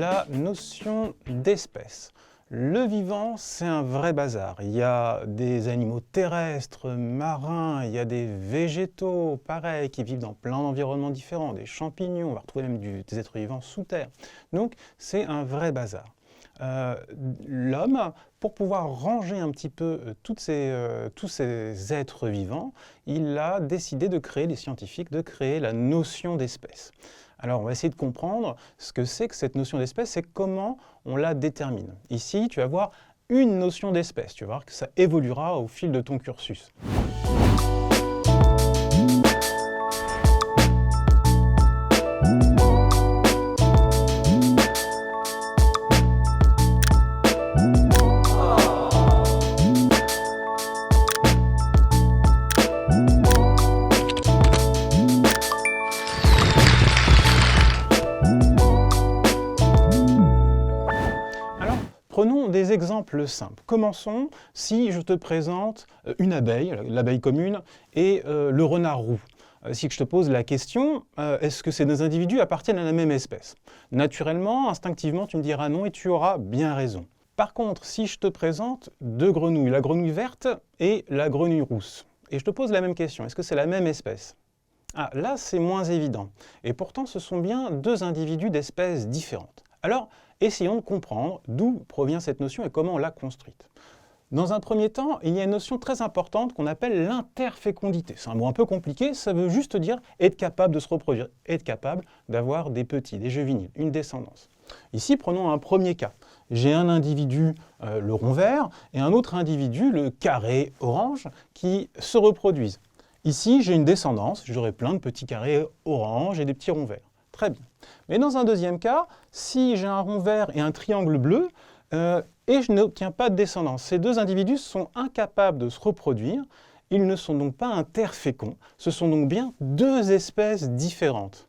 la notion d'espèce. Le vivant, c'est un vrai bazar. Il y a des animaux terrestres, marins, il y a des végétaux, pareil, qui vivent dans plein d'environnements différents, des champignons, on va retrouver même des êtres vivants sous terre. Donc, c'est un vrai bazar. L'homme, pour pouvoir ranger un petit peu tous ces êtres vivants, il a décidé de créer, les scientifiques, de créer la notion d'espèce. Alors, on va essayer de comprendre ce que c'est que cette notion d'espèce et comment on la détermine. Ici, tu vas voir une notion d'espèce. Tu vas voir que ça évoluera au fil de ton cursus. Prenons des exemples simples. Commençons si je te présente une abeille, l'abeille commune, et le renard roux. Si je te pose la question, est-ce que ces deux individus appartiennent à la même espèce? Naturellement, instinctivement, tu me diras non et tu auras bien raison. Par contre, si je te présente deux grenouilles, la grenouille verte et la grenouille rousse, et je te pose la même question, est-ce que c'est la même espèce? Ah, là, c'est moins évident. Et pourtant, ce sont bien deux individus d'espèces différentes. Alors, essayons de comprendre d'où provient cette notion et comment on l'a construite. Dans un premier temps, il y a une notion très importante qu'on appelle l'interfécondité. C'est un mot un peu compliqué, ça veut juste dire être capable de se reproduire, être capable d'avoir des petits, des juvéniles, une descendance. Ici, prenons un premier cas. J'ai un individu, le rond vert, et un autre individu, le carré orange, qui se reproduisent. Ici, j'ai une descendance, j'aurai plein de petits carrés orange et des petits ronds verts. Très bien. Mais dans un deuxième cas, si j'ai un rond vert et un triangle bleu, et je n'obtiens pas de descendance, ces deux individus sont incapables de se reproduire, ils ne sont donc pas interféconds, ce sont donc bien deux espèces différentes.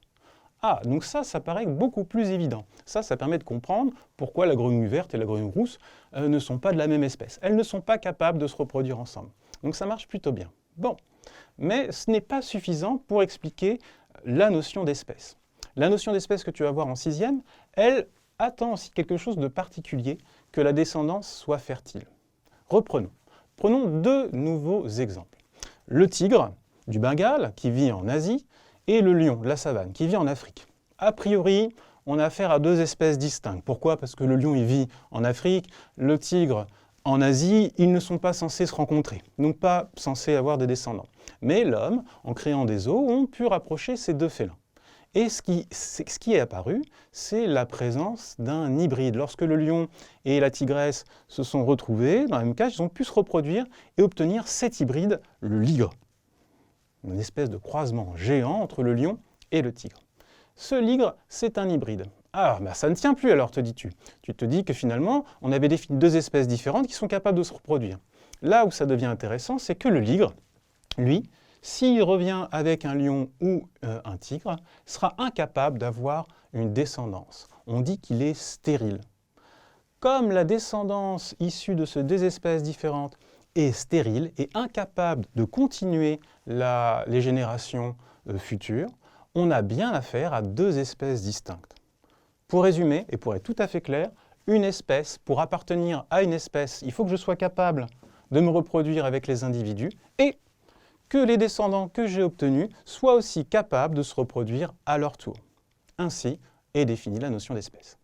Ah, donc ça paraît beaucoup plus évident. Ça permet de comprendre pourquoi la grenouille verte et la grenouille rousse ne sont pas de la même espèce. Elles ne sont pas capables de se reproduire ensemble. Donc ça marche plutôt bien. Bon, mais ce n'est pas suffisant pour expliquer la notion d'espèce. La notion d'espèce que tu vas voir en 6e, elle attend aussi quelque chose de particulier, que la descendance soit fertile. Reprenons. Prenons deux nouveaux exemples. Le tigre du Bengale, qui vit en Asie, et le lion de la savane, qui vit en Afrique. A priori, on a affaire à deux espèces distinctes. Pourquoi? Parce que le lion, il vit en Afrique, le tigre en Asie, ils ne sont pas censés se rencontrer, donc pas censés avoir des descendants. Mais l'homme, en créant des zoos, ont pu rapprocher ces deux félins. Et ce qui est apparu, c'est la présence d'un hybride. Lorsque le lion et la tigresse se sont retrouvés dans la même cage, ils ont pu se reproduire et obtenir cet hybride, le ligre. Une espèce de croisement géant entre le lion et le tigre. Ce ligre, c'est un hybride. Ah, ben ça ne tient plus alors, te dis-tu. Tu te dis que finalement, on avait défini deux espèces différentes qui sont capables de se reproduire. Là où ça devient intéressant, c'est que le ligre, lui, s'il revient avec un lion ou un tigre, sera incapable d'avoir une descendance. On dit qu'il est stérile. Comme la descendance issue de ces deux espèces différentes est stérile et incapable de continuer les générations futures, on a bien affaire à deux espèces distinctes. Pour résumer, et pour être tout à fait clair, une espèce, pour appartenir à une espèce, il faut que je sois capable de me reproduire avec les individus et que les descendants que j'ai obtenus soient aussi capables de se reproduire à leur tour. Ainsi est définie la notion d'espèce.